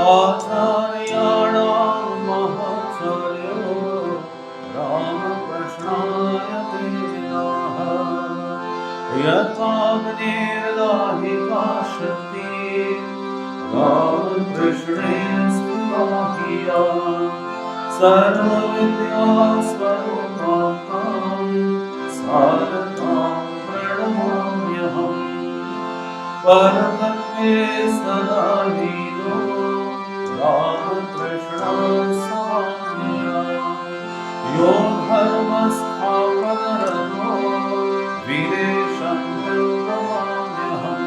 आचार्याणां महाचार्यो रामकृष्णाय ते नमः। यथाग्निर्दाहिका शक्तिः रामकृष्णे स्थिता सर्वविद्यास्वरूपां सारदां प्रणमाम्यहम्। परतत्त्वे सदा लीनो रामकृष्णः स्वामिनः। यो धर्मस्थापनरतो वीरेशं नमाम्यहम्।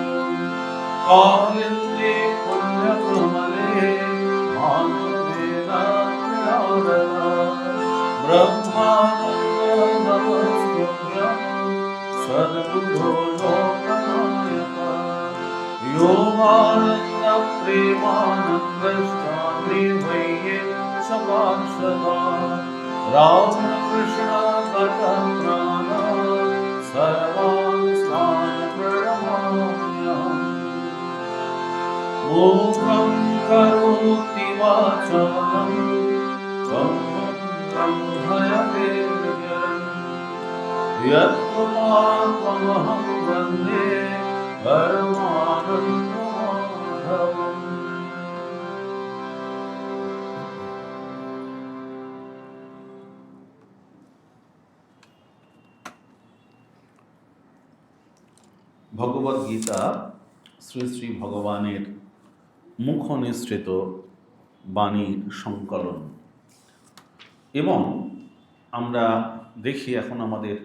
कालिन्दे पुण्यकमले मानवेनात्मनारता ब्रह्मानन्दनमस्तुभ्यं सद्गुरो लोकनायका। योगानन्दप्रेमानन्दश्चामि वैये सपार्षदा रामकृष्ण गतप्राण सर्वान् स्वान् प्रणमाम्यहम्। मूकं करोति वाचालं ब्रह्मयते यत्कृपात्महं वन्दे परमानन्दमाधवम्। ভগবদ গীতা শ্রী শ্রী ভগবানের মুখ নিঃসৃত বাণীর সংকলন। এবং আমরা দেখি এখন আমাদের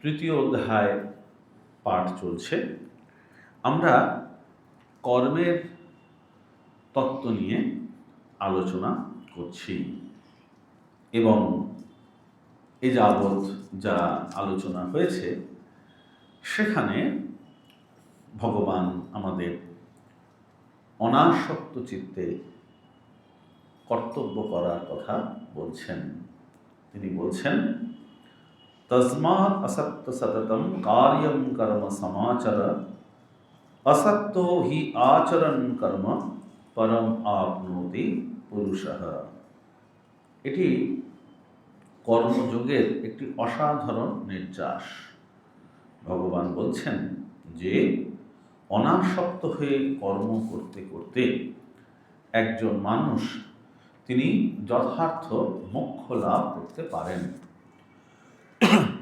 তৃতীয় অধ্যায় পাঠ চলছে। আমরা কর্মের তত্ত্ব নিয়ে আলোচনা করছি এবং এ যাবৎ যা আলোচনা হয়েছে সেখানে ভগবান আমাদের অনাসক্ত চিত্তে কর্তব্য করার কথা বলছেন। তিনি বলছেন, তস্মাৎ আসক্ত সততম কার্যম কর্ম সমাচর আসক্ত হি আচরণ কর্ম পরম আপনোতি পুরুষঃ। এটি কর্মযোগের একটি অসাধারণ নির্যাস। ভগবান বলছেন যে অনাসক্ত হয়ে কর্ম করতে করতে একজন মানুষ তিনি যথার্থ মোক্ষ লাভ করতে পারেন।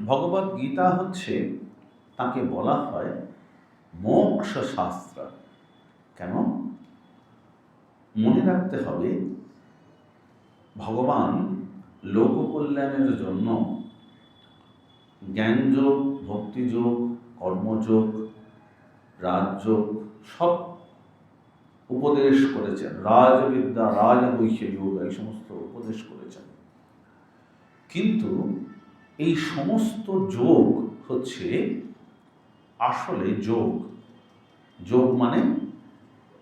ভগবদ গীতা হচ্ছে, তাকে বলা হয় মোক্ষ শাস্ত্র। কেন? মনে রাখতে হবে, ভগবান লোককল্যাণের জন্য জ্ঞানযোগ, ভক্তিযোগ, কর্মযোগ, রাজযোগ সব উপদেশ করেছেন। রাজবিদ্যা, রাজবৈশ্য যোগ এই সমস্ত উপদেশ করেছেন। কিন্তু এই সমস্ত যোগ হচ্ছে আসলে যোগ। যোগ মানে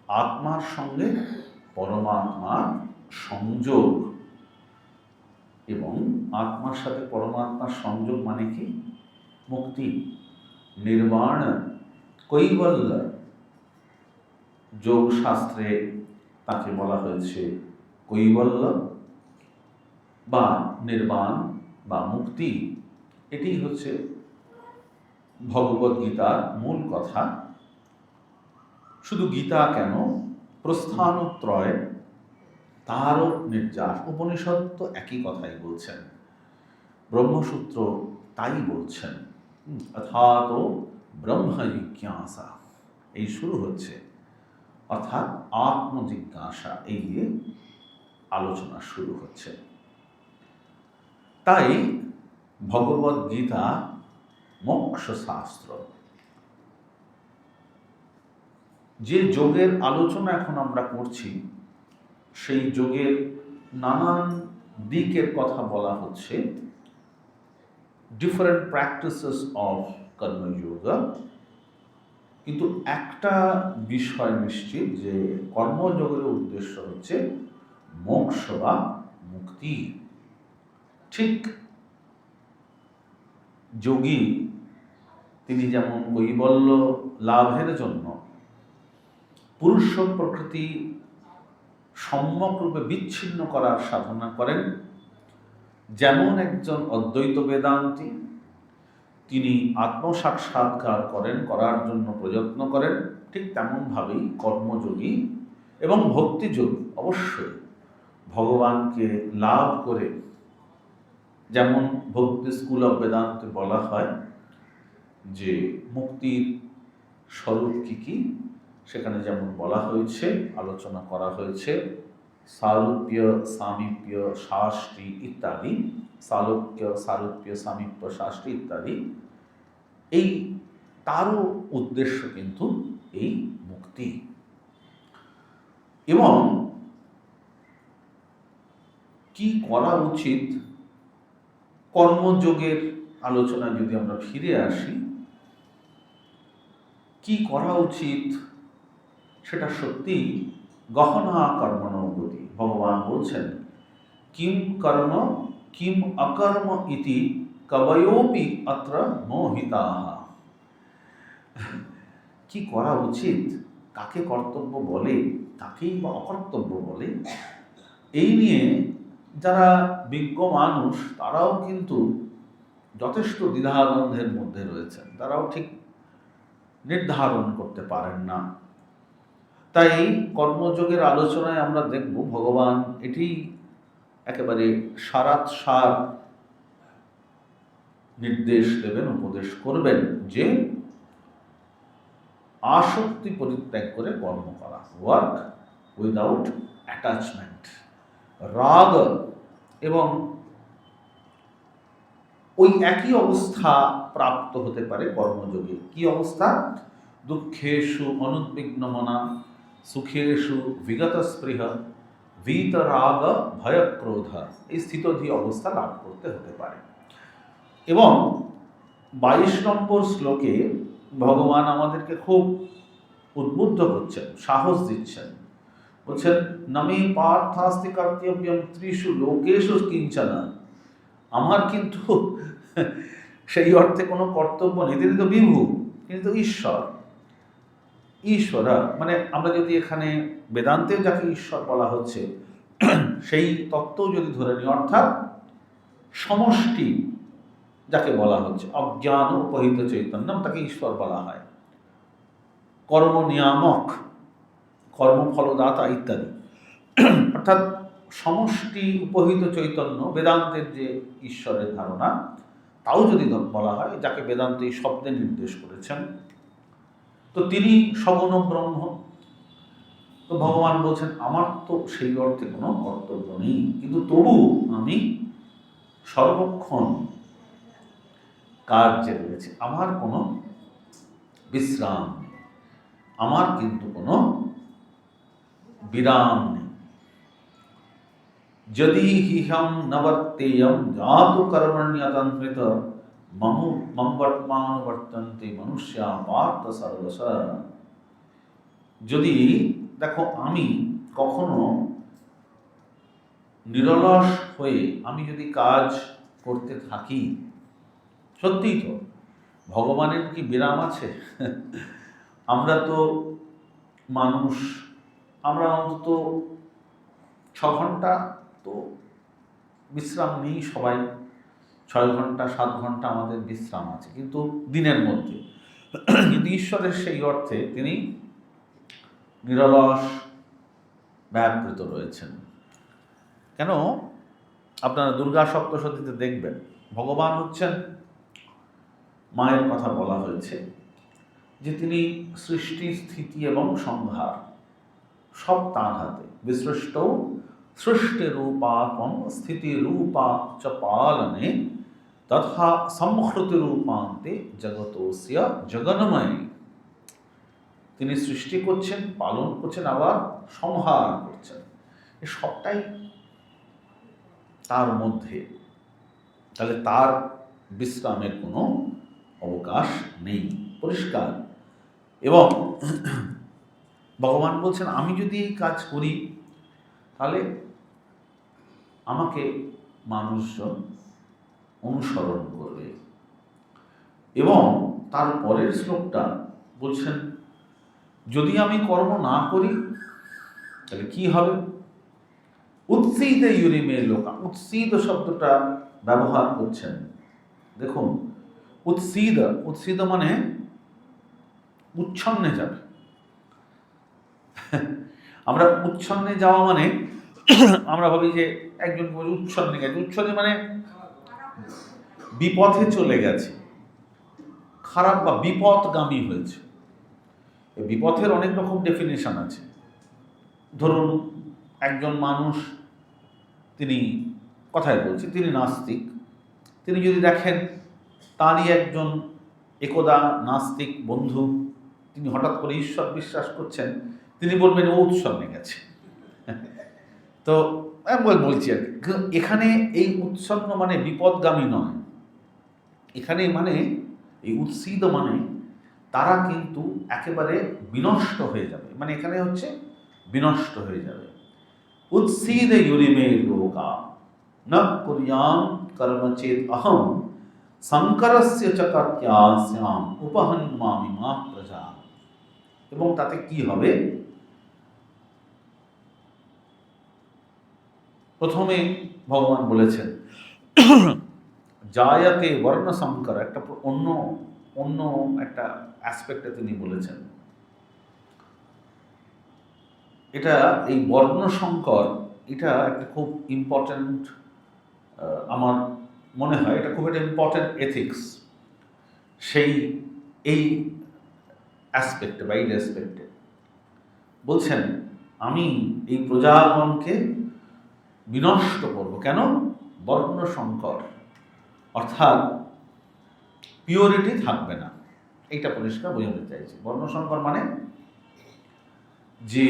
আত্মার সঙ্গে পরমাত্মার সংযোগ। এবং আত্মার সাথে পরমাত্মার সংযোগ মানে কি? মুক্তি, নির্বাণ, কৈবল্য। যোগ শাস্ত্রে তাকে বলা হয়েছে কৈবল্য বা নির্বাণ বা মুক্তি। এটি হচ্ছে ভগবদ গীতার মূল কথা। শুধু গীতা কেন, প্রস্থানত্রয় তারও নির্যাস। উপনিষদ তো একই কথাই বলছেন, ব্রহ্মসূত্র তাই বলছেন। অর্থাৎ ব্রহ্ম জিজ্ঞাসা এই শুরু হচ্ছে, অর্থাৎ আত্মজিজ্ঞাসা এই দিয়ে আলোচনা শুরু হচ্ছে। তাই ভগবদ গীতা মোক্ষ শাস্ত্র। যে যোগের আলোচনা এখন আমরা করছি, সেই যোগের নানান দিকের কথা বলা হচ্ছে। ডিফারেন্ট প্র্যাকটিসেস অফ কর্মযোগা। কিন্তু একটা বিষয় নিশ্চিত, যে কর্মযোগের উদ্দেশ্য হচ্ছে মোক্ষ বা মুক্তি। ঠিক যোগী তিনি যেমন কৈবল্য লাভের জন্য পুরুষ প্রকৃতি সম্যকরূপে বিচ্ছিন্ন করার সাধনা করেন। যেমন একজন অদ্বৈত বেদান্তী তিনি আত্মসাক্ষাৎকার করার জন্য প্রযত্ন করেন, ঠিক তেমনভাবেই কর্মযোগী এবং ভক্তিযোগী অবশ্যই ভগবানকে লাভ করে, যেমন ভক্তি স্কুল অফ বেদান্তে বলা হয় যে মুক্তির স্বরূপ কি কি, সেখানে যেমন বলা হয়েছে, আলোচনা করা হয়েছে সারূপ্য, সামীপ্য, শাস্ত্রী ইত্যাদি, সারূপ্য, সামীপ্য, শাস্ত্রী ইত্যাদি। এই তারও উদ্দেশ্য কিন্তু এই মুক্তি। এবং কি করা উচিত, কর্মযোগের আলোচনায় যদি আমরা ফিরে আসি, কি করা উচিত সেটা সত্যি গহনা কর্মণগতি। ভগবান বলছেন কিম কর্ম কিম অকর্ম ইতি কবয়োপি অত্র মোহিতাঃ। কি করা উচিত, কাকে কর্তব্য বলে, কাকেই বা অকর্তব্য বলে, এই নিয়ে যারা বিজ্ঞ মানুষ তারাও কিন্তু যথেষ্ট দ্বিধাদ্বন্দ্বের মধ্যে রয়েছেন, তারাও ঠিক নির্ধারণ করতে পারেন না। তাই কর্মযোগের আলোচনায় আমরা দেখব ভগবান এটি একেবারে সার নির্দেশ দেবেন, উপদেশ করবেন যে আসক্তি পরিত্যাগ করে কর্ম করা, ওয়ার্ক উইদাউট অ্যাটাচমেন্ট। রাগ এবং ওই একই অবস্থা প্রাপ্ত হতে পারে কর্মযোগে। কি অবস্থা? দুঃখেষু অনুদ্বিগ্নমনা, সুখেষু বিগত স্পৃহ, ভীতরাগ ভয়ক্রোধ, এই স্থিতধী অবস্থা লাভ করতে হতে পারে। এবং 22 নম্বর শ্লোকে ভগবান আমাদেরকে খুব উদ্বুদ্ধ করছেন, সাহস দিচ্ছেন। বলছেন নমে পার্থাস্তি কর্তব্যম ত্রিষু লোকেষু কিঞ্চন। আমার কিন্তু সেই অর্থে কোনো কর্তব্য নেই, তিনি তো বিভু, কিন্তু ঈশ্বরা মানে আমরা যদি এখানে বেদান্তে যাকে ঈশ্বর বলা হচ্ছে সেই তত্ত্ব যদি ধরে নিই, অর্থাৎ সমষ্টি যাকে বলা হচ্ছে, অজ্ঞান উপহিত চৈতন্য, তাকে ঈশ্বর বলা হয়। কর্ম নিয়ামক, কর্মফলদাতা ইত্যাদি, অর্থাৎ সমষ্টি উপহিত চৈতন্য বেদান্তের যে ঈশ্বরের ধারণা, তাও যদি বলা হয়, যাকে বেদান্ত এই শব্দে নির্দেশ করেছেন, তো তিনি সগুণ ব্রহ্ম। তো ভগবান বলছেন আমার তো সেই অর্থে কোনো কর্তব্য নেই, কিন্তু তবু আমি সর্বক্ষণ কার্যে রয়েছে, আমার কোনো বিশ্রাম নেই, আমার কিন্তু কোনো বিরাম নেই। যদি হিহম নবর্তেয়ম জাতু কর্মণ্যতন্ত্রিত মমবর্তমান বর্তন্তে মনুষ্যা পার্থ সর্বশ। যদি দেখো আমি কখনো নিরলস হয়ে আমি যদি কাজ করতে থাকি, সত্যিই তো ভগবানের কি বিরাম আছে? আমরা তো মানুষ, আমরা অন্তত 6 ঘন্টা তো বিশ্রাম নেই, সবাই 6 ঘন্টা 7 ঘন্টা আমাদের বিশ্রাম আছে কিন্তু দিনের মধ্যে। কিন্তু ঈশ্বরের সেই অর্থে তিনি নিরলস ব্যাপৃত রয়েছেন। কেন? আপনারা দুর্গা সপ্তশতীতে দেখবেন ভগবান হচ্ছেন, মায়ের কথা বলা হয়েছে যে তিনি সৃষ্টি, স্থিতি এবং সংহার সব তাঁর হাতে। বিসৃষ্ট সৃষ্টি রূপাত্মম স্থিতি রূপা চ পালনে তথা সংহৃতি রূপান্তে জগতোস্য জগন্ময়। তিনি সৃষ্টি করছেন, পালন করছেন, আবার সংহার করছেন, এ সবটাই তার মধ্যে। তাহলে তার বিশ্রামের কোনো অবকাশ নেই, পরিষ্কার। এবং ভগবান বলছেন আমি যদি এই কাজ করি তাহলে আমাকে মানুষজন অনুসরণ করবে। এবং তার পরের শ্লোকটা বলছেন যদি আমি কর্ম না করি তাহলে কি হবে? উৎসিত ইউরিমে লোকা, উৎসিত শব্দটা ব্যবহার করছেন। দেখুন, উৎসিত মানে উচ্ছন্নে যাবে। আমরা উচ্ছন্নে যাওয়া মানে আমরা ভাবি যে একজন বলে উচ্ছন্নে গেছে, উচ্ছন্নে মানে বিপথে চলে গেছে, খারাপ বা বিপদগামী হয়েছে। এই বিপথের অনেক রকম ডেফিনেশন আছে। ধরুন একজন মানুষ, তিনি কথায় বলছি, তিনি নাস্তিক, তিনি যদি দেখেন তারই একজন একদা নাস্তিক বন্ধু, তিনি হঠাৎ করে ঈশ্বর বিশ্বাস করছেন, তিনি বলবেন ও উৎসন্নে গেছে। তো আমি বলছি আর কি, এখানে এই উৎসন্ন মানে বিপদগামী নয়, এখানে মানে এই উৎসিত মানে তারা কিন্তু একেবারে বিনষ্ট হয়ে যাবে, মানে এখানে হচ্ছে বিনষ্ট হয়ে যাবে। উৎসিদ ইউরিমে লোকা ন কুর্যাম কর্ম চেত অহম শঙ্করস্য চকাত্যাস্যাম উপহন্মামি মা প্রজা। এবং তাতে কি হবে? প্রথমে ভগবান বলেছেন জায়াতে বর্ণ সংকর, একটা অন্য অন্য একটা অ্যাসপেক্টে তিনি বলেছেন। এটা এই বর্ণ সংকর, এটা একটা খুব ইম্পর্ট্যান্ট, আমার মনে হয় এটা খুব একটা ইম্পর্ট্যান্ট এথিক্স সেই এই অ্যাসপেক্টে বা এই রেসপেক্টে। বলছেন আমি এই প্রজাগণকে বিনষ্ট করব। কেন? বর্ণ সংকর, অর্থাৎ পিওরিটি থাকবে না, এইটা পরিষ্কার বোঝাতে চাইছি। বর্ণসংকর মানে যে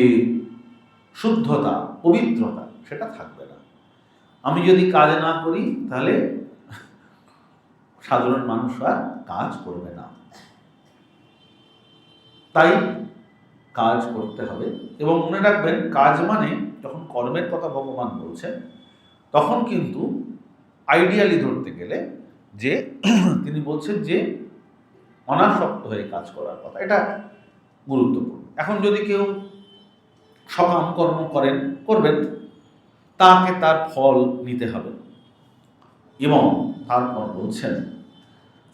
শুদ্ধতা, পবিত্রতা, সেটা থাকবে না। আমি যদি কাজ না করি তাহলে সাধারণ মানুষ আর কাজ করবে না, তাই কাজ করতে হবে। এবং মনে রাখবেন, কাজ মানে যখন কর্মের কথা ভগবান বলছেন, তখন কিন্তু আইডিয়ালি ধরতে গেলে যে তিনি বলছেন যে অনাসক্ত হয়ে কাজ করার কথা, এটা গুরুত্বপূর্ণ। এখন যদি কেউ সকাম কর্ম করবেন, তাকে তার ফল নিতে হবে। এবং তারপর বলছেন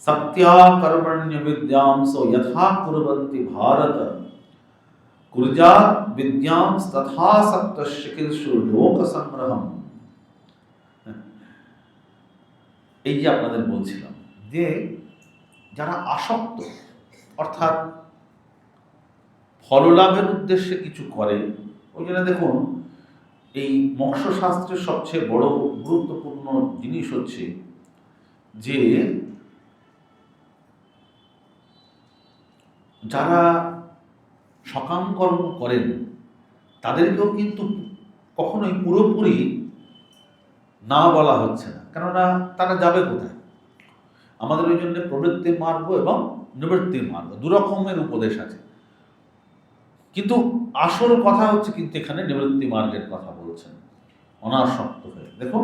সত্যা কর্মণ্য বিদ্যাংস যথা কুর্বন্তি ভারত কুর্যাৎ বিদ্যাং তথা সত্যস্য কিলসু লোক সংগ্রহম। এই যে আপনাদের বলছিলাম যে যারা আসক্ত, অর্থাৎ ফললাভের উদ্দেশ্যে কিছু করে, ওই জন্য দেখুন এই মোক্ষশাস্ত্রের সবচেয়ে বড় গুরুত্বপূর্ণ জিনিস হচ্ছে যে যারা সকাম কর্ম করেন তাদেরকেও কিন্তু কখনোই পুরোপুরি না বলা হচ্ছে না, কেননা তারা যাবে কোথায়? আমাদের ওই জন্য প্রবৃত্তির মার্গ এবং নিবৃত্তির মার্গ, দুরকমের উপদেশ আছে, কিন্তু আসল কথা হচ্ছে কিন্তু এখানে নিবৃত্তি মার্গের কথা বলছেন, অনাসক্ত হয়ে। দেখুন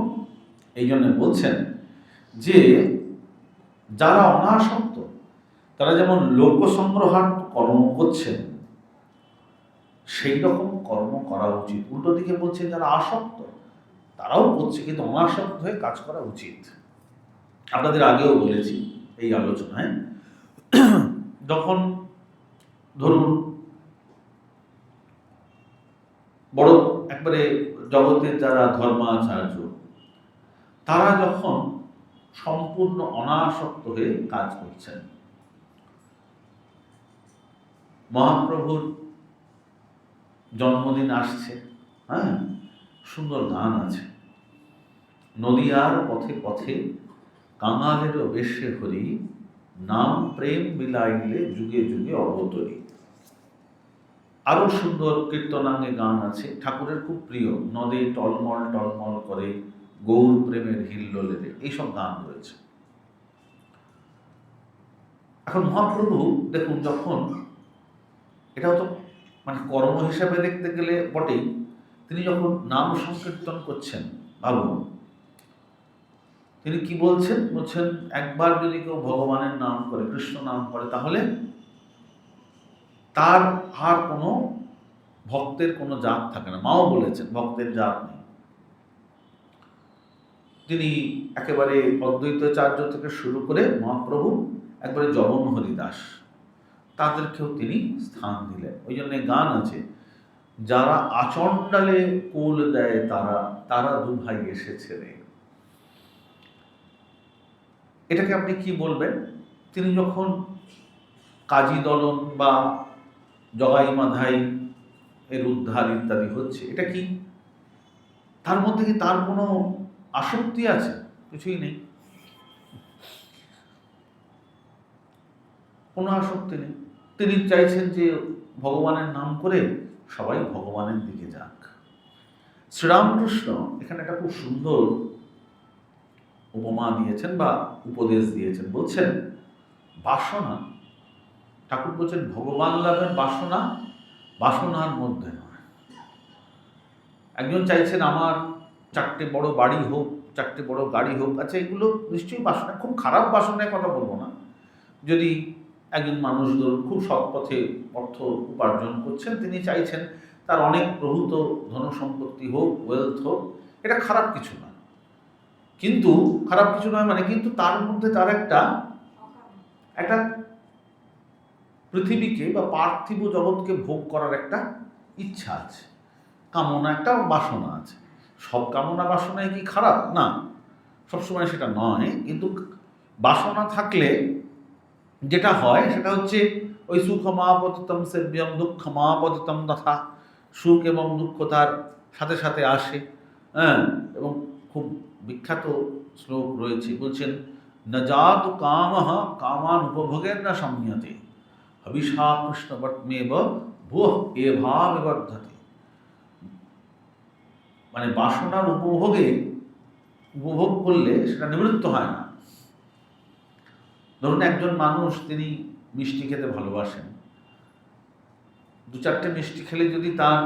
এই জন্য বলছেন যে যারা অনাসক্ত তারা যেমন লোকসংগ্রহার্থ কর্ম করছেন, সেই রকম কর্ম করা উচিত। উল্টো দিকে বলছে যারা আসক্ত তারাও করছে, কিন্তু অনাসক্ত হয়ে কাজ করা উচিত। আপনাদের আগেও বলেছি এই আলোচনায়, যখন ধরুন বড় একবারে জগতের যারা ধর্মাচার্য, তারা যখন সম্পূর্ণ অনাসক্ত হয়ে কাজ করছেন, মহাপ্রভুর জন্মদিন আসছে, হ্যাঁ, সুন্দর গান আছে, নদিয়ার পথে পথে কাঙালেরও বেশে হরি, নাম প্রেম বিলাইলে যুগে যুগে অবতরী। আরো সুন্দর কীর্তনাঙ্গে গান আছে, ঠাকুরের খুব প্রিয়, নদে টলমল টলমল করে গৌর প্রেমের হিল্লোলে, এইসব গান রয়েছে। এখন মহাপ্রভু দেখুন, যখন এটাও তো মানে কর্ম হিসাবে দেখতে গেলে বটেই, তিনি যখন নাম সংকীর্তন করছেন, ভাবুন তিনি কি বলছেন? বলছেন একবার যদি কেউ ভগবানের নাম করে, কৃষ্ণ নাম করে, তাহলে তার আর কোনো ভক্তের কোনো জাত থাকে না। মাও বলেছেন ভক্তের জাত নেই। তিনি একেবারে অদ্বৈতাচার্য থেকে শুরু করে মহাপ্রভু একবারে জগন হরিদাস তাদেরকেও তিনি স্থান দিলেন। ওই জন্য গান আছে, যারা আচণ্ডালে কোল দেয় তারা, তারা দুভাই এসেছে রে। এটাকে আপনি কি বলবেন? তিনি যখন কাজী দলন বা জগাই মাধাই এর উদ্ধার ইত্যাদি হচ্ছে, এটা কি তার মধ্যে কি তার কোনো আসক্তি আছে? কিছুই নেই, কোনো আসক্তি নেই। তিনি চাইছেন যে ভগবানের নাম করে সবাই ভগবানের দিকে যাক। শ্রীরামকৃষ্ণ এখানে একটা খুব সুন্দর উপমা দিয়েছেন বা উপদেশ দিয়েছেন। বলছেন বাসনা, ঠাকুর বলছেন ভগবান লাভের বাসনা বাসনার মধ্যে নয়। একজন চাইছেন আমার 4টে বড় বাড়ি হোক, 4টে বড় গাড়ি হোক। আচ্ছা, এগুলো নিশ্চয়ই বাসনা, খুব খারাপ বাসনার কথা বলবো না। যদি একজন মানুষ ধরুন খুব সৎ পথে অর্থ উপার্জন করছেন, তিনি চাইছেন তার অনেক প্রভূত ধনসম্পত্তি হোক, ওয়েলথ হোক, এটা খারাপ কিছু নয়। কিন্তু খারাপ কিছু নয় মানে, কিন্তু তার মধ্যে তার একটা পৃথিবীকে বা পার্থিব জগৎকে ভোগ করার একটা ইচ্ছা আছে, কামনা, একটা বাসনা আছে। সব কামনা বাসনাই কি খারাপ? না, সবসময় সেটা নয়। কিন্তু বাসনা থাকলে যেটা হয় সেটা হচ্ছে ওই সুখমাপতিতম সেব্যম দুঃখমাপতিতম তথা, সুখ এবং দুঃখ তার সাথে সাথে আসে। হ্যাঁ, এবং খুব বিখ্যাত শ্লোক রয়েছে, বলছেন ন জাতু কামঃ কামান উপভোগের না সম্যতে হবিষা কৃষ্ণবৎমেব ভুঃ এভাবে বর্ধতে। মানে বাসনার উপভোগ করলে সেটা নিবৃত্ত হয় না। ধরুন একজন মানুষ, তিনি মিষ্টি খেতে ভালোবাসেন, 2-4টে মিষ্টি খেলে যদি তার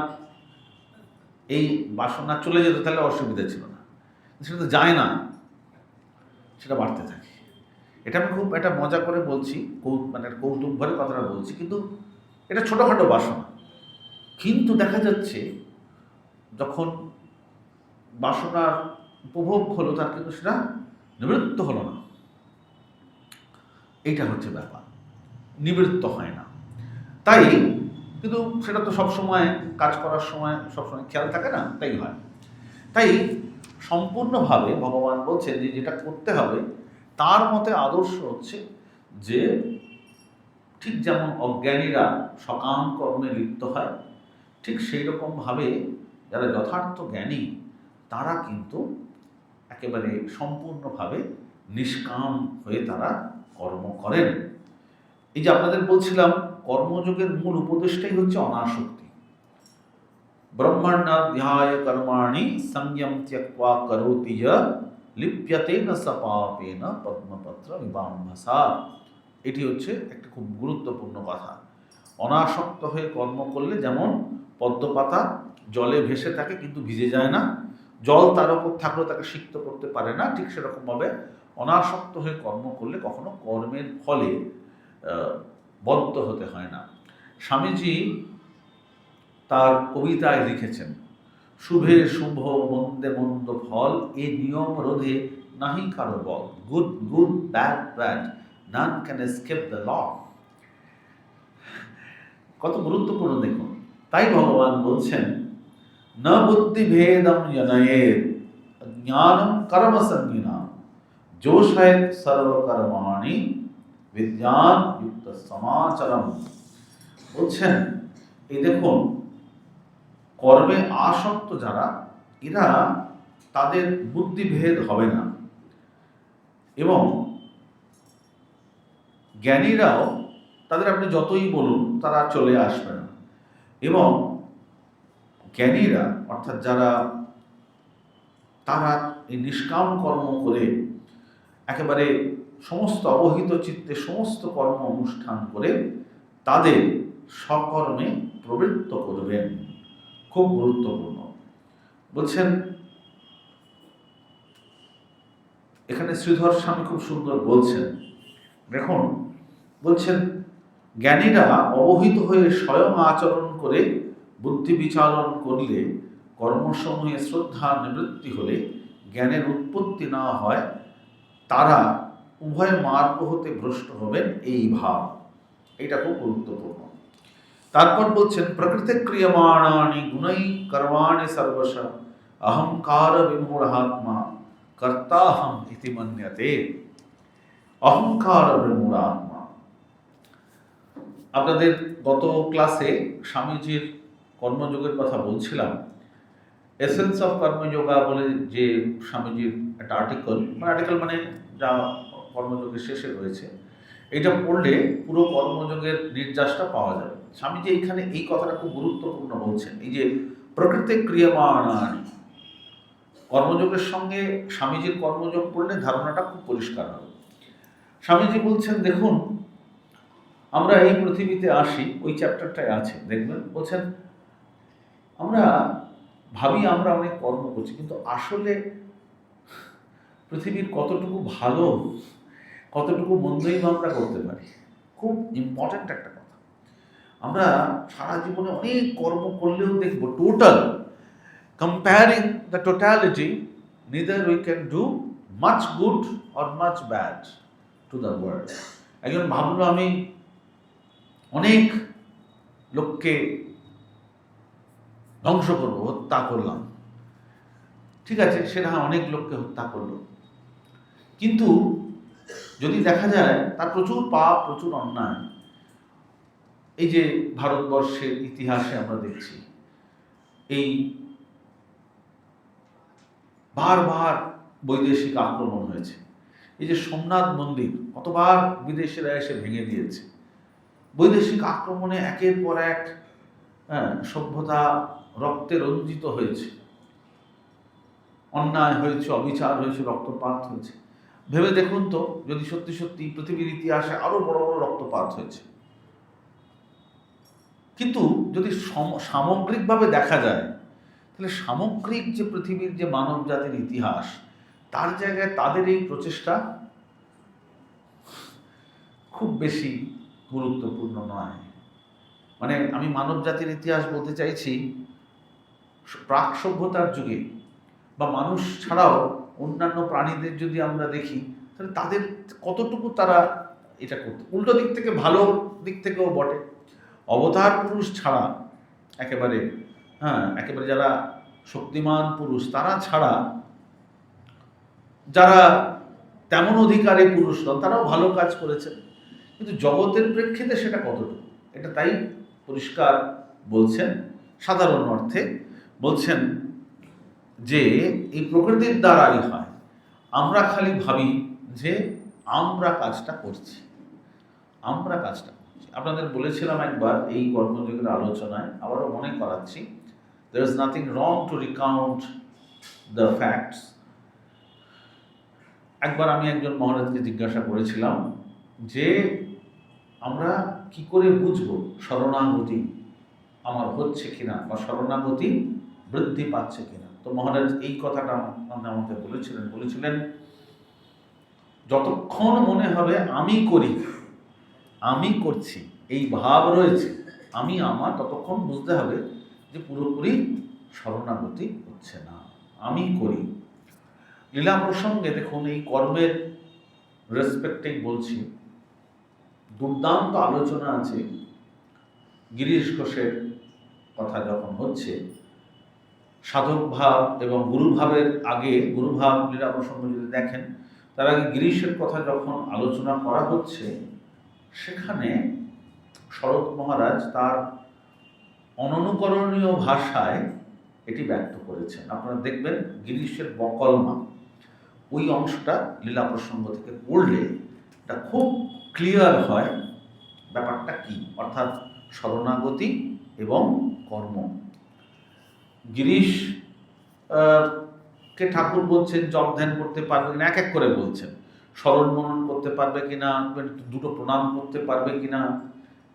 এই বাসনা চলে যেত তাহলে অসুবিধা ছিল না। সেটা তো যায় না, সেটা বাড়তে থাকে। এটা আমি খুব একটা মজা করে বলছি, মানে কৌতুক ভরে কথাটা বলছি, কিন্তু এটা ছোটোখাটো বাসনা। কিন্তু দেখা যাচ্ছে যখন বাসনার উপভোগ হলো, তার কিন্তু সেটা নিবৃত্ত হলো না। এইটা হচ্ছে ব্যাপার, নিবৃত্ত হয় না। তাই কিন্তু সেটা তো সবসময় কাজ করার সময় সবসময় খেয়াল থাকে না, তাই হয়। তাই সম্পূর্ণভাবে ভগবান বলছেন যে যেটা করতে হবে, তার মতে আদর্শ হচ্ছে যে ঠিক যেমন অজ্ঞানীরা সকাম কর্মে লিপ্ত হয়, ঠিক সেই রকমভাবে যারা যথার্থ জ্ঞানী তারা কিন্তু একেবারে সম্পূর্ণভাবে নিষ্কাম হয়ে তারা কর্ম করেন। এই যে আপনাদের বলছিলাম, কর্মযোগের মূল উপদেশটাই হচ্ছে অনাসক্তি। ব্রহ্মণ্যাধ্যায় কর্মাণি সংযম ত্যক্ত্বা করোতি ইয়ঃ লিপ্যতে ন স পাপেন পদ্মপত্র বিবাম্ভসা। এটি হচ্ছে একটা খুব গুরুত্বপূর্ণ কথা। অনাসক্ত হয়ে কর্ম করলে যেমন পদ্মপাতা জলে ভেসে থাকে কিন্তু ভিজে যায় না, জল তার উপর থাকলেও তাকে সিক্ত করতে পারে না, ঠিক সেরকমভাবে অনাসক্ত হয়ে কর্ম করলে কখনো কর্মের ফলে বদ্ধ হতে হয় না। স্বামীজি তার কবিতায় লিখেছেন, শুভে শুভ মন্দে মন্দ ফল, এ নিয়ম রোধে নাহি কারো বল। Good good, bad bad, none can escape the law. কত গুরুত্বপূর্ণ দেখুন। তাই ভগবান বলছেন ন বুদ্ধি ভেদম জনয়ের জ্ঞানম কর্ম সঙ্গিনা যোষয়েত সর্বকর্মাণি বিজ্ঞান যুক্ত সমাচরম। বলছেন এই দেখুন, কর্মে আসক্ত যারা, এরা তাদের বুদ্ধিভেদ হবে না, এবং জ্ঞানীরাও তাদের আপনি যতই বলুন তারা চলে আসবে না। এবং জ্ঞানীরা অর্থাৎ যারা, তারা এই নিষ্কাম কর্ম করে একেবারে সমস্ত অবহিত চিত্তে সমস্ত কর্ম অনুষ্ঠান করে তাদের সকর্মে প্রবৃত্ত করবেন। খুব গুরুত্বপূর্ণ। বলছেন এখানে শ্রীধর স্বামী খুব সুন্দর বলছেন, দেখুন বলছেন জ্ঞানীরা অবহিত হয়ে স্বয়ং আচরণ করে বুদ্ধি বিচারণ করলে, কর্মসমূহে শ্রদ্ধা নিবৃত্তি হলে জ্ঞানের উৎপত্তি না হয়, তারা উভয় মার্গ হতে ভ্রষ্ট হবেন, এই ভাব। এটা খুব গুরুত্বপূর্ণ। তারপর বলছেন, প্রকৃতি ক্রিয়মাণানি গুণৈ কর্মাণি সর্বশ অহংকার বিমূঢ়াত্মা কর্তাহম ইতি মন্যতে। অহংকার বিমূঢ়াত্মা। আপনাদের গত ক্লাসে স্বামীজির কর্মযোগের কথা বলছিলাম। এসেন্স অফ কর্মযোগা বলে যে স্বামীজির একটা আর্টিকেল মানে যা কর্মযোগের শেষে রয়েছে, এটা পড়লে পুরো কর্মযোগের নির্যাসটা পাওয়া যাবে। স্বামীজি এইখানে এই কথাটা খুব গুরুত্বপূর্ণ বলছেন, এই যে প্রকৃতি ক্রিয়মাণানি, কর্মযোগের সঙ্গে স্বামীজির কর্মযোগ পড়লে ধারণাটা খুব পরিষ্কার হবে। স্বামীজি বলছেন, দেখুন আমরা এই পৃথিবীতে আসি, ওই চ্যাপ্টারটায় আছে দেখবেন, বলছেন আমরা ভাবি আমরা অনেক কর্ম করছি, কিন্তু আসলে পৃথিবীর কতটুকু ভালো কতটুকু মন্দই আমরা করতে পারি। খুব ইম্পর্ট্যান্ট একটা কথা। আমরা সারা জীবনে অনেক কর্ম করলেও দেখব total comparing the totality, neither we can do much good or much bad to the world. একজন ভাবলো আমি অনেক লোককে ধ্বংস করবো, হত্যা করলাম, ঠিক আছে, সেটা অনেক লোককে হত্যা করলো, কিন্তু যদি দেখা যায় তার প্রচুর পাপ, প্রচুর অন্যায়। এই যে ভারতবর্ষের ইতিহাসে আমরা দেখছি, এই বারবার বৈদেশিক আক্রমণ হয়েছে। এই যে সোমনাথ মন্দির কতবার বিদেশিরা এসে ভেঙে দিয়েছে। বৈদেশিক আক্রমণে একের পর এক সভ্যতা রক্তে রঞ্জিত হয়েছে, অন্যায় হয়েছে, অবিচার হয়েছে, রক্তপাত হয়েছে। ভেবে দেখুন তো, যদি সত্যি সত্যি পৃথিবীর ইতিহাসে আরো বড় বড় রক্তপাত হয়েছে, কিন্তু যদি সামগ্রিকভাবে দেখা যায়, তাহলে সামগ্রিক যে পৃথিবীর যে মানব জাতির ইতিহাস, তার জায়গায় তাদের এই প্রচেষ্টা খুব বেশি গুরুত্বপূর্ণ নয়। মানে আমি মানব জাতির ইতিহাস বলতে চাইছি, প্রাক সভ্যতার যুগে বা মানুষ ছাড়াও অন্যান্য প্রাণীদের যদি আমরা দেখি, তাহলে তাদের কতটুকু তারা এটা করতে, উল্টো দিক থেকে ভালো দিক থেকেও বটে। অবতার পুরুষ ছাড়া একেবারে যারা শক্তিমান পুরুষ, তারা ছাড়া যারা তেমন অধিকারী পুরুষ নন, তারাও ভালো কাজ করেছেন, কিন্তু জগতের প্রেক্ষিতে সেটা কতটুকু, এটা তাই পরিষ্কার বলছেন। সাধারণ অর্থে বলছেন যে এই প্রকৃতির দ্বারাই হয়। আমরা খালি ভাবি যে আমরা কাজটা করছি। আপনাদের বলেছিলাম একবার এই কর্মযোগের আলোচনায়, আবারও মনে করাচ্ছি, there is nothing wrong to recount the facts. একবার আমি একজন মহারাজকে জিজ্ঞাসা করেছিলাম যে আমরা কি করে বুঝবো শরণাগতি আমার হচ্ছে কিনা বা শরণাগতি বৃদ্ধি পাচ্ছে কিনা। তো মহারাজ এই কথাটা আমাকে বলেছিলেন যতক্ষণ মনে হবে আমি করি, আমি করছি, এই ভাব রয়েছে আমি আমার, ততক্ষণ বুঝতে হবে যে পুরোপুরি শরণাগতি হচ্ছে না, আমি করি। লীলা প্রসঙ্গে দেখুন, এই কর্মের রেসপেক্টেই বলছি, দুর্দান্ত আলোচনা আছে। গিরিশ ঘোষের কথা যখন হচ্ছে, সাধক ভাব এবং গুরুভাবের আগে, গুরুভাব লীলা প্রসঙ্গ যদি দেখেন, তার আগে গিরিশের কথা যখন আলোচনা করা হচ্ছে, সেখানে শরৎ মহারাজ তার অননুকরণীয় ভাষায় এটি ব্যক্ত করেছেন। আপনারা দেখবেন গিরিশের বকলমা, ওই অংশটা লীলা প্রসঙ্গ থেকে পড়লে এটা খুব ক্লিয়ার হয় ব্যাপারটা কি, অর্থাৎ শরণাগতি এবং কর্ম। গিরিশ কে ঠাকুর বলছেন জপ ধ্যান করতে পারবে কিনা, এক এক করে বলছেন, স্মরণ মনন করতে পারবে কিনা, দুটো প্রণাম করতে পারবে কিনা।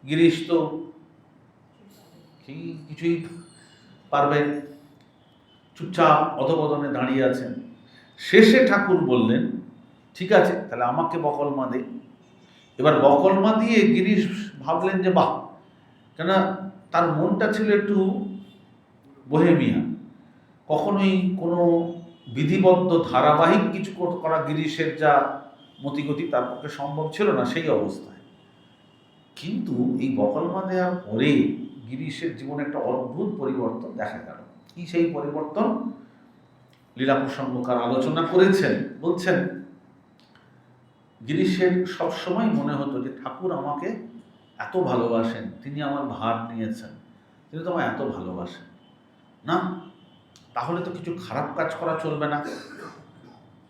গিরিশ তো কিছুই পারবে, চুপচাপ অধবদনে দাঁড়িয়ে আছেন। শেষে ঠাকুর বললেন, ঠিক আছে তাহলে আমাকে বকলমা দে। এবার বকলমা দিয়ে গিরিশ ভাবলেন যে বাহ, কেন তার মনটা ছিল একটু বোহেমিয়া, কখনোই কোনো বিধিবদ্ধ ধারাবাহিক কিছু করা গিরিশের যা মতিগতি তার পক্ষে সম্ভব ছিল না সেই অবস্থায়। কিন্তু এই বকলমা দেওয়ার পরে গিরিশের জীবনে একটা অদ্ভুত পরিবর্তন দেখা গেল। কি সেই পরিবর্তন? লীলা প্রসঙ্গকার আলোচনা করেছেন, বলছেন গিরিশের সবসময় মনে হতো যে ঠাকুর আমাকে এত ভালোবাসেন, তিনি আমার ভার নিয়েছেন, তিনি তো আমায় এত ভালোবাসেন না, তাহলে তো কিছু খারাপ কাজ করা চলবে না,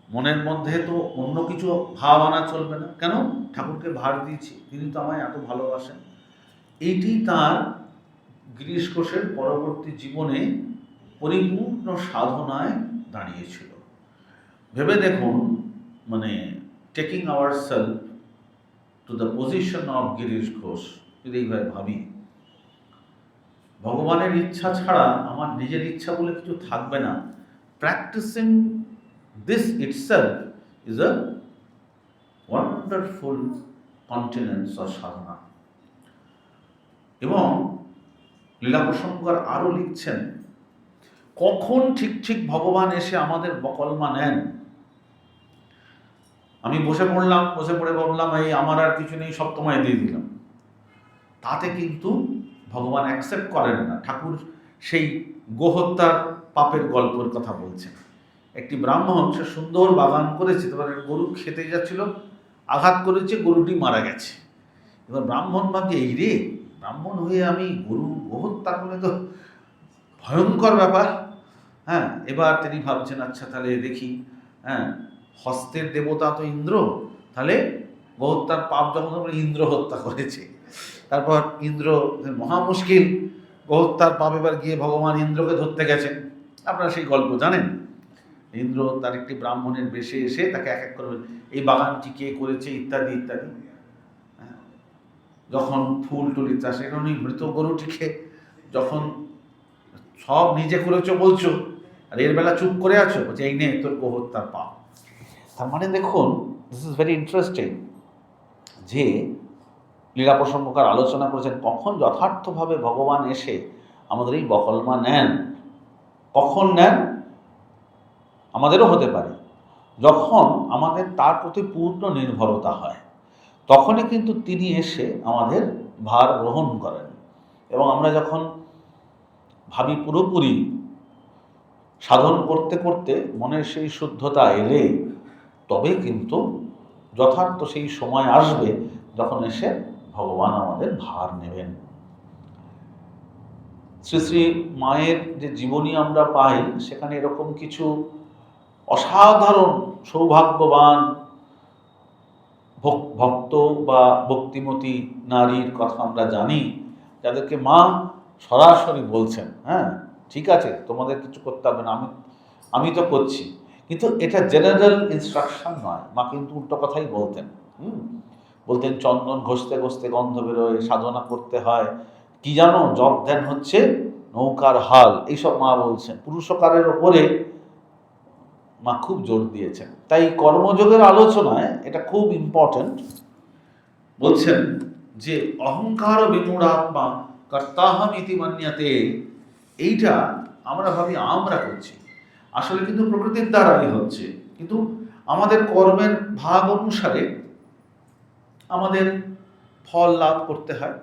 মনের মধ্যে তো অন্য কিছু ভাব আনা চলবে না। কেন? ঠাকুরকে ভার দিয়েছি, তিনি তো আমায় এত ভালোবাসেন। এইটি তার গিরিশ ঘোষের পরবর্তী জীবনে পরিপূর্ণ সাধনায় দাঁড়িয়েছিল। ভেবে দেখুন, মানে taking our self to the position of Girish Ghosh, যদি এইভাবে ভাবি, ভগবানের ইচ্ছা ছাড়া আমার নিজের ইচ্ছা বলে কিছু থাকবে না। Practising this itself is a wonderful continence or সাধনা। এবং লীলা প্রসঙ্গকার আরও লিখছেন, কখন ঠিক ঠিক ভগবান এসে আমাদের বকলমা নেন। আমি বসে পড়ে ভাবলাম এই আমার আর কিছু নেই, সব তোমায় দিয়ে দিলাম, তাতে কিন্তু ভগবান অ্যাকসেপ্ট করেন না। ঠাকুর সেই গোহত্যার পাপের গল্পের কথা বলছেন। একটি ব্রাহ্মণ, সে সুন্দর বাগান করেছে, তোমার গরু খেতে যাচ্ছিল, আঘাত করেছে, গরুটি মারা গেছে। এবার ব্রাহ্মণ ভাবছে এই রে, ব্রাহ্মণ হয়ে আমি গরু গোহত্যা করলে তো ভয়ঙ্কর ব্যাপার। হ্যাঁ, এবার তিনি ভাবছেন আচ্ছা তাহলে দেখি, হ্যাঁ হস্তের দেবতা তো ইন্দ্র, তাহলে গোহত্যার পাপ যখন ইন্দ্র হত্যা করেছে, তারপর ইন্দ্র মহা মুশকিল, গোহত্যার পাপ এবার গিয়ে ভগবান ইন্দ্রকে ধরতে গেছেন। আপনারা সেই গল্প জানেন। ইন্দ্র তার একটি ব্রাহ্মণের বেশে এসে তাকে এক এক করে এই বাগানটি কে করেছে ইত্যাদি ইত্যাদি। যখন ফুল টুলি চাষ, এখন ওই মৃত গরুটিকে যখন সব নিজে করেছো বলছো, আর এর বেলা চুপ করে আছো, বলছে এই নে তোর গোহত্যার পাপ। তার মানে দেখুন, দিস ইজ ভেরি ইন্টারেস্টিং যে লীলা প্রসঙ্গকার আলোচনা করেছেন কখন যথার্থভাবে ভগবান এসে আমাদের এই বকলমা নেন। কখন নেন? আমাদেরও হতে পারে যখন আমাদের তার প্রতি পূর্ণ নির্ভরতা হয়, তখনই কিন্তু তিনি এসে আমাদের ভার গ্রহণ করেন। এবং আমরা যখন ভাবি পুরোপুরি সাধন করতে করতে মনের সেই শুদ্ধতা এলে তবে কিন্তু যথার্থ সেই সময় আসবে যখন এসে ভগবান আমাদের ভার নেবেন। শ্রী শ্রী মায়ের যে জীবনী আমরা পাই, সেখানে এরকম কিছু অসাধারণ সৌভাগ্যবান ভক্ত বা ভক্তিমতী নারীর কথা আমরা জানি, যাদেরকে মা সরাসরি বলছেন, হ্যাঁ ঠিক আছে তোমাদের কিছু করতে হবে না, আমি তো করছি। কিন্তু এটা জেনারেল ইনস্ট্রাকশন নয়, মা কিন্তু উল্টো কথাই বলতেন। বলতেন চন্দন ঘষতে ঘষতে গন্ধ বেরোয়, সাধনা করতে হয়, কি জানো জপ ধ্যান হচ্ছে নৌকার হাল, এইসব মা বলছেন। পুরুষকারের ওপরে মা খুব জোর দিয়েছেন। তাই কর্মযোগের আলোচনায় এটা খুব ইম্পর্টেন্ট। বলছেন যে অহংকার বিমূঢ়াত্মা কর্তাহম ইতি মান্যতে, এইটা আমরা ভাবি আমরা করছি, আসলে কিন্তু প্রকৃতির দ্বারাই হচ্ছে। কিন্তু আমাদের কর্মের ভাগ অনুসারে আমাদের ফল লাভ করতে হয়।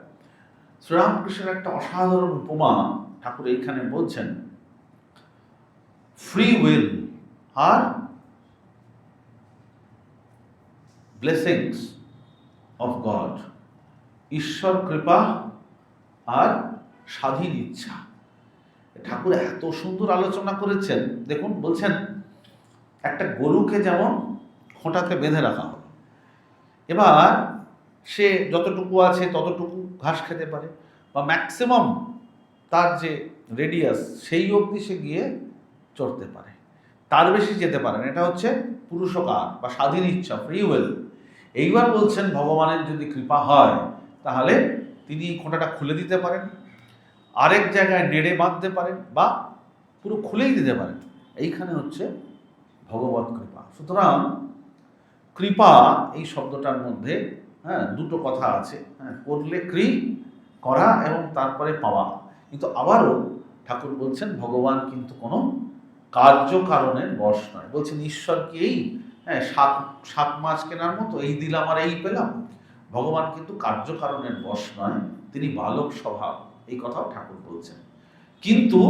শ্রীরামকৃষ্ণের একটা অসাধারণ উপমা ঠাকুর এইখানে বলছেন, ফ্রি উইল আর ব্লেসিংস অফ গড, ঈশ্বর কৃপা আর স্বাধীন ইচ্ছা। ঠাকুর এত সুন্দর আলোচনা করেছেন। দেখুন, বলছেন একটা গরুকে যেমন খোঁটাতে বেঁধে রাখা হবে, এবার সে যতটুকু আছে ততটুকু ঘাস খেতে পারে, বা ম্যাক্সিমাম তার যে রেডিয়াস সেই অবধি সে গিয়ে চড়তে পারে, তার বেশি যেতে পারে না। এটা হচ্ছে পুরুষকার বা স্বাধীন ইচ্ছা, ফ্রি উইল। এইবার বলছেন ভগবানের যদি কৃপা হয় তাহলে তিনি খোঁটাটা খুলে দিতে পারেন, আরেক জায়গায় নেড়ে বাঁধতে পারেন, বা পুরো খুলেই দিতে পারেন। এইখানে হচ্ছে ভগবত কৃপা। সুতরাং কৃপা এই শব্দটার মধ্যে দুটো কথা আছে। করলে করা এবং তারপরে পাওয়া। কিন্তু আবারও ঠাকুর বলছেন ভগবান কিন্তু কোনো কার্যকারণের বশ নয়। বলছেন ঈশ্বর কি এই সাত সাত মাছ কেনার মতো এই দিলাম আর এই পেলাম? ভগবান কিন্তু কার্যকারণের বশ নয়, তিনি বালক স্বভাব, এই কথাও ঠাকুর বলছেন। কিন্তু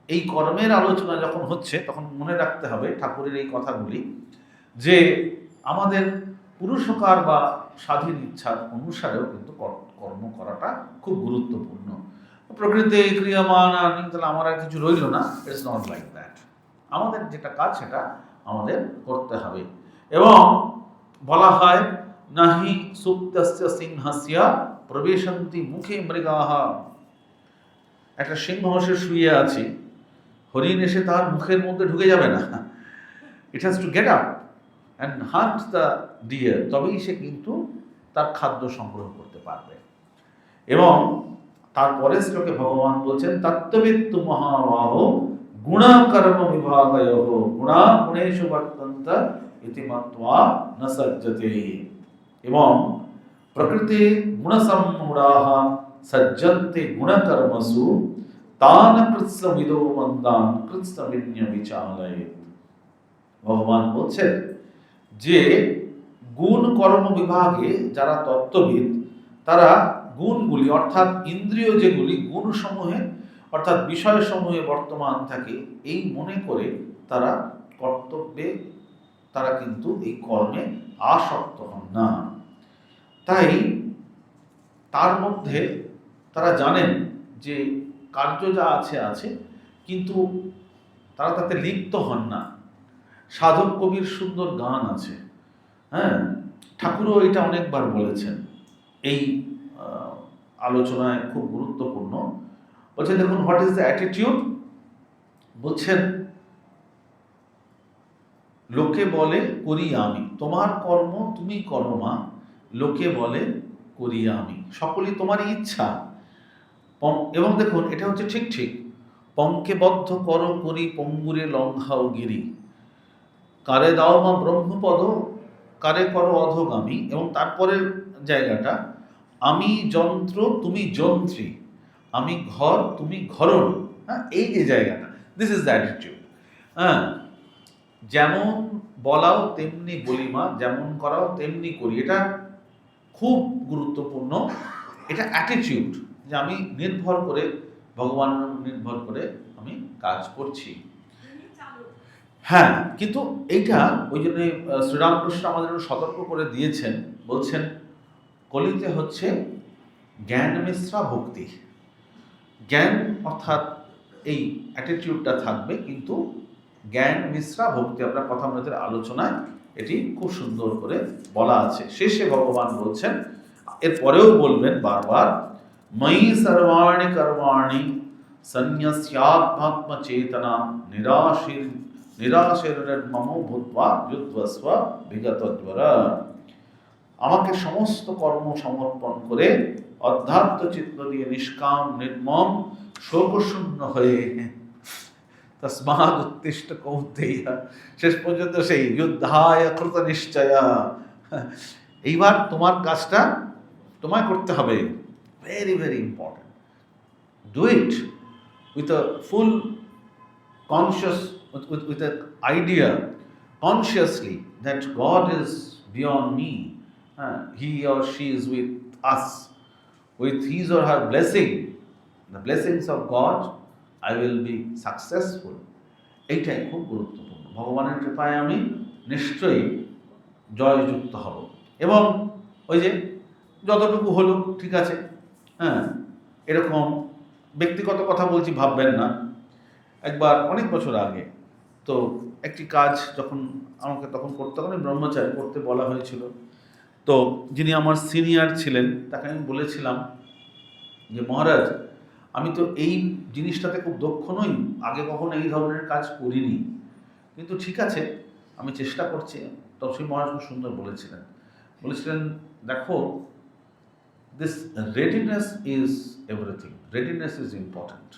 এই কর্মের আলোচনা যখন হচ্ছে তখন মনে রাখতে হবে ঠাকুরের এই কথাগুলি, যে আমাদের পুরুষকার বা স্বাধীন ইচ্ছার অনুসারেও কিন্তু কর্ম করাটা খুব গুরুত্বপূর্ণ। প্রকৃতি ক্রিয়ামান আর তাহলে আমার আর কিছু রইল না, ইটস নট লাইক দ্যাট। আমাদের যেটা কাজ সেটা আমাদের করতে হবে। এবং বলা হয় নাহি সুপ্তস্য সিংহস্য প্রবেশন্তি মুখে মৃগাহ। একটা সিংহ সে শুয়ে আছে, হরিণ এসে তার মুখের মধ্যে ঢুকে যাবে না, it has to get up and hunt the deer, তবেই সে কিন্তু তার খাদ্য সংগ্রহ করতে পারবে। এবং তারপরে শ্লোকে ভগবান বলছেন তত্ত্ববিত্তু মহাবাহ গুণা কর্ম বিভাগয়োঃ গুণা গুণেষু বর্তন্ত ইতি মত্ত্বা ন সজ্জতে। এবং প্রকৃতি গুণসম্মূঢ়াঃ সজ্জন্তে গুণকর্মসু তান কৃৎসবিদো মন্দান কৃৎসবিন্য বিচালয়েৎ। ভগবান বলছেন যে গুণ কর্ম বিভাগে যারা তত্ত্ববিদ তারা গুণগুলি অর্থাৎ ইন্দ্রিয় যেগুলি গুণসমূহে অর্থাৎ বিষয়সমূহে বর্তমান থাকে এই মনে করে তারা কর্তব্যে তারা কিন্তু এই কর্মে আসক্ত হন না। তাই তার মধ্যে তারা জানেন যে কার্য যা আছে আছে, কিন্তু তারা তাতে লিপ্ত হন না। সাধক কবির সুন্দর গান আছে, ঠাকুরও এটা অনেকবার বলেছেন, এই আলোচনায় খুব গুরুত্বপূর্ণ। বলছেন দেখুন, হোয়াট ইজ দ্য অ্যাটিটিউড? বলছেন লোকে বলে করি আমি, তোমার কর্ম তুমি করো মা, লোকে বলে করি আমি, সকলই তোমারই ইচ্ছা। এবং দেখুন এটা হচ্ছে ঠিক ঠিক, পঙ্কে বদ্ধ করো করি পঙ্গুরে লঙ্ঘাও গিরি, কারে দাও মা ব্রহ্মপদ কারে করো অধগামী। এবং তারপরের জায়গাটা, আমি যন্ত্র তুমি যন্ত্রী, আমি ঘর তুমি ঘরণী। এই যে জায়গাটা, দিস ইজ দ্য অ্যাটিটিউড। যেমন বলাও তেমনি বলি মা, যেমন করাও তেমনি করি, এটা খুব গুরুত্বপূর্ণ। এটা অ্যাটিটিউড, যে আমি নির্ভর করে ভগবানের নির্ভর করে আমি কাজ করছি। কিন্তু এইটা ওই জন্য শ্রীরামকৃষ্ণ আমাদের সতর্ক করে দিয়েছেন, বলছেন কলিতে হচ্ছে জ্ঞান মিশ্রা ভক্তি। জ্ঞান অর্থাৎ এই অ্যাটিটিউডটা থাকবে, কিন্তু জ্ঞান মিশ্রা ভক্তি, আমরা কথামৃতের আলোচনায় এটি খুব সুন্দর করে বলা আছে। শেষে ভগবান বলছেন, এরপরেও বলবেন বারবার, ময়ি সর্বাণি কর্মাণি সন্ন্যস্যাত্মাত্ম চেতনা নিরাশির মম ভূত্বা যুদ্ধস্ব বিগতজ্বর। আমাকে সমস্ত কর্ম সমর্পণ করে অধ্যাত্ম চিত্ত দিয়ে নিষ্কাম নির্মম শোকশূন্য হয়ে তস্মাদ উত্তিষ্ঠ কৌন্তেয়, শেষ পর্যন্ত সেই যুদ্ধায় কৃত নিশ্চয়া। এইবার তোমার কাজটা তোমায় করতে হবে, very very important. Do it with a full conscious, with an idea consciously that God is beyond me, he or she is with us, with his or her blessing, the blessings of God, I will be successful. এইটাই খুব গুরুত্বপূর্ণ। ভগবানের কৃপায় আমি নিশ্চয়ই জয়যুক্ত হব। এবং ওই যে যতটুকু হলো ঠিক আছে, এরকম ব্যক্তিগত কথা বলছি ভাববেন না। একবার অনেক বছর আগে তো একটি কাজ যখন আমাকে তখন করতে হবে, ব্রহ্মচারী করতে বলা হয়েছিল, তো যিনি আমার সিনিয়র ছিলেন তাকে আমি বলেছিলাম যে মহারাজ, আমি তো এই জিনিসটাতে খুব দক্ষ নই, আগে কখনো এই ধরনের কাজ করিনি, কিন্তু ঠিক আছে আমি চেষ্টা করছি। তো সেই মহারাজ খুব সুন্দর বলেছিলেন দেখো, this readiness is everything, readiness is important.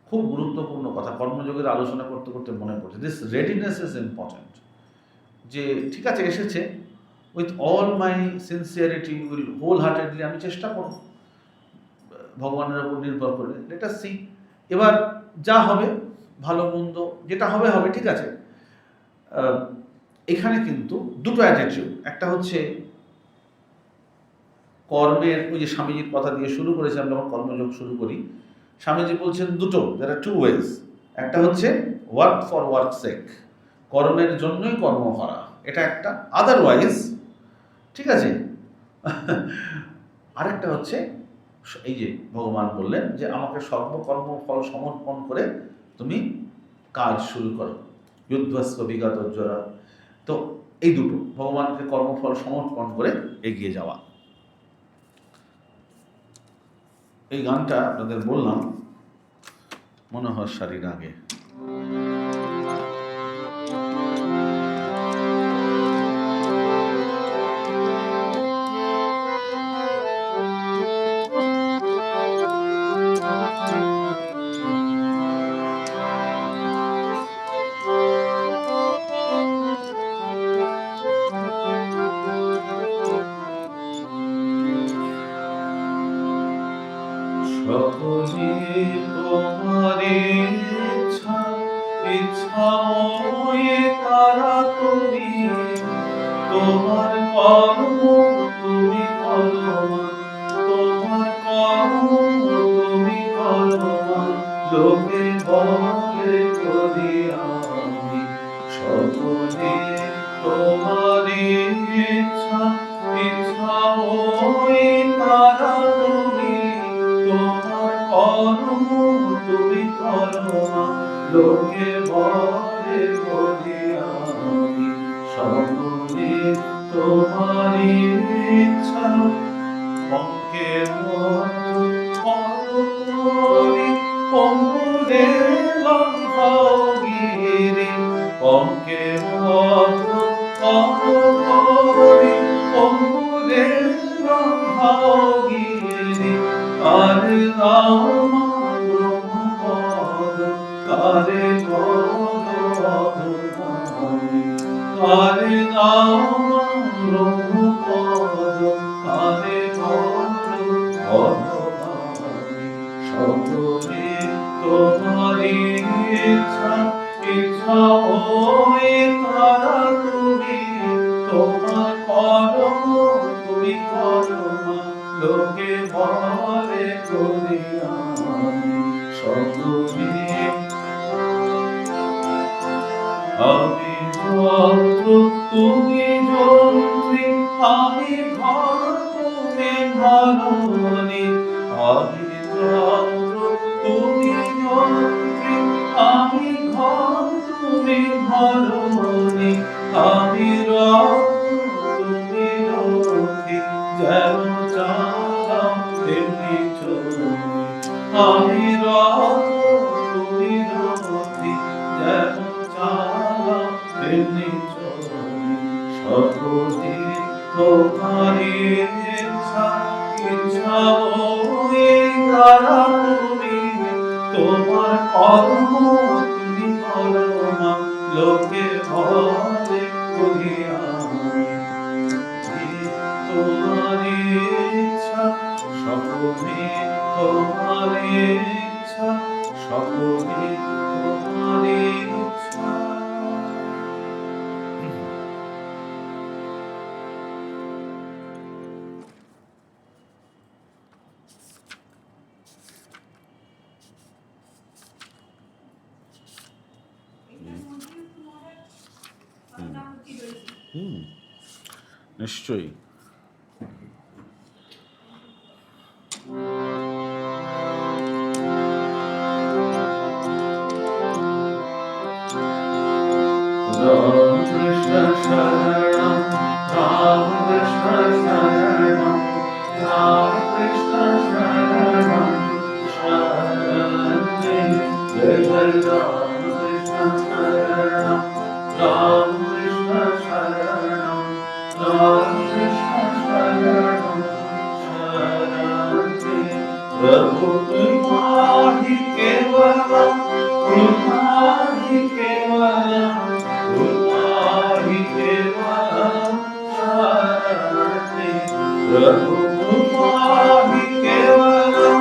খুব গুরুত্বপূর্ণ কথা, কর্মযোগের আলোচনা করতে করতে মনে পড়ছে, দিস রেডিনেস ইজ ইম্পর্ট্যান্ট। যে ঠিক আছে এসেছে, with all my sincerity will wholeheartedly আমি চেষ্টা করব ভগবানের উপর নির্ভর করে, লেট আস সি এবার যা হবে, ভালো মন্দ যেটা হবে হবে, ঠিক আছে। এখানে কিন্তু দুটো অ্যাটিটিউড, একটা হচ্ছে কর্মের, ওই যে স্বামীজির কথা দিয়ে শুরু করেছিলাম, যখন কর্মযোগ শুরু করি, স্বামীজি বলছেন দুটো, there are two ways। একটা হচ্ছে ওয়ার্ক ফর ওয়ার্ক সেক, কর্মের জন্যই কর্ম করা, এটা একটা। আদারওয়াইজ, ঠিক আছে। আরেকটা হচ্ছে এই যে ভগবান বললেন যে আমাকে সর্বকর্ম ফল সমর্পণ করে তুমি কাজ শুরু করো, যুদ্ধস্ব বিগত জোরা। তো এই দুটো, ভগবানকে কর্মফল সমর্পণ করে এগিয়ে যাওয়া। এই গানটা আপনাদের বললাম মনে হয় সারির আগে। সকলে তোমারে ইচ্ছা, ইচ্ছাময় তারা তুমি, তোমার কর্ম তুমি করো, তোমার কর্ম তুমি করো, লোকে বলে করি আমি। সকলে তোমার ইচ্ছা, ইচ্ছাময় তারা তুমি, তোমার কর্ম তুমি করো, লোকে বলে করি আমি। সকলে তোমার ইচ্ছা, পঙ্কের করি পঙ্কুরে লঙ্ঘগিরি, পঙ্কের করি পঙ্কুরে লঙ্ঘগিরি, কারে রাম ব্রহ্মপদ, কারে গদ, কারে রাম ব্রহ্মপদ, কারে গদ। সকলে তোমার ইচ্ছা, ইচ্ছা হয়ে তারা তুমি, তোমার কর্ম তুমি করো, লোকে বলে করি আমি। সকলে আমি যন্ত্র তুমি যন্ত্রী, আমি ঘর তুমি ঘরণী, আমি যন্ত্র তুমি যন্ত্রী, আমি ঘর তুমি ঘরণী, আমি রথ তুমি রথী, যেমন চালাম তেমনি চলি, আমি রথ তুমি রথী, যেমন চালাম তেমনি চলি। সকলে তোমার ইচ্ছা, ইচ্ছা হয়ে তারা তুমি, তোমার কর্ম তুমি করো, লোকে বলে করি আমি। তোমার ইচ্ছা, সকলে তোমার ইচ্ছা, সকলে তোমার ইচ্ছা। নিশ্চয়ই। রাম কৃষ্ণ শরণম, রাম কৃষ্ণ শরণম, রাম কৃষ্ণ শরণম, শরণে জয় জয় রাম কৃষ্ণ শরণম, রাম কৃষ্ণ শরণম, রাম কৃষ্ণ শরণম, শরণে প্রভু तुम्हारी केवलम, तुम्हारी केवलम, तुम्हारी केवलम शरणे, प्रभु तुम्हारी केवलम,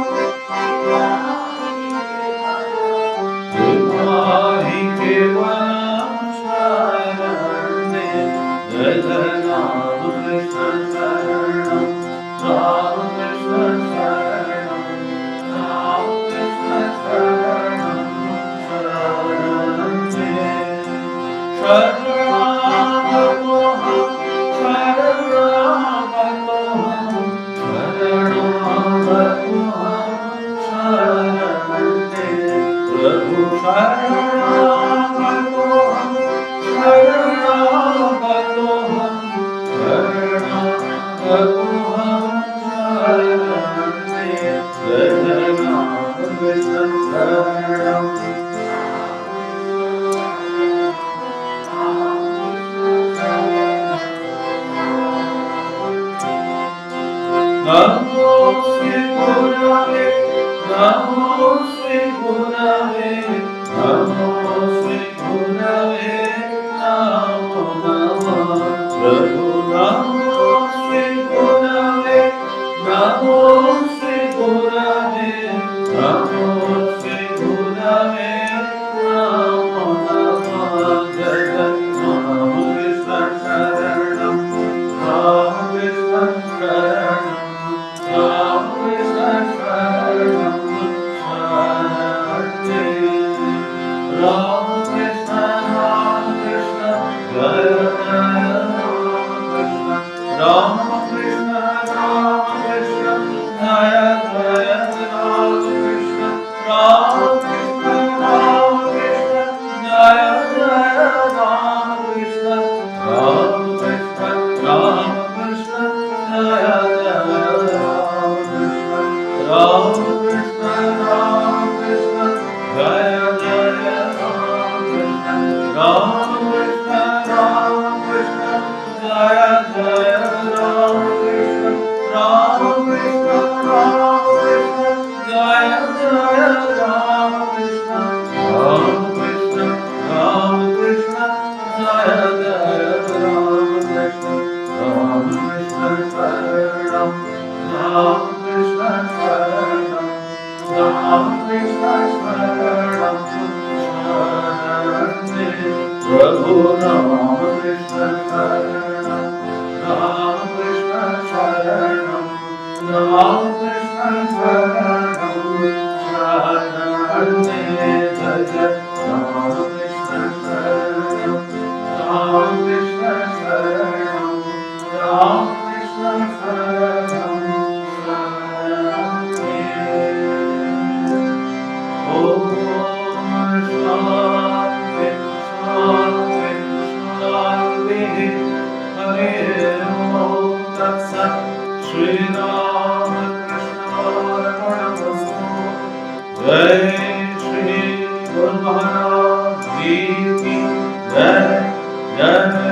Jai Shri Guru Maharaj Ji ki Jai. Jai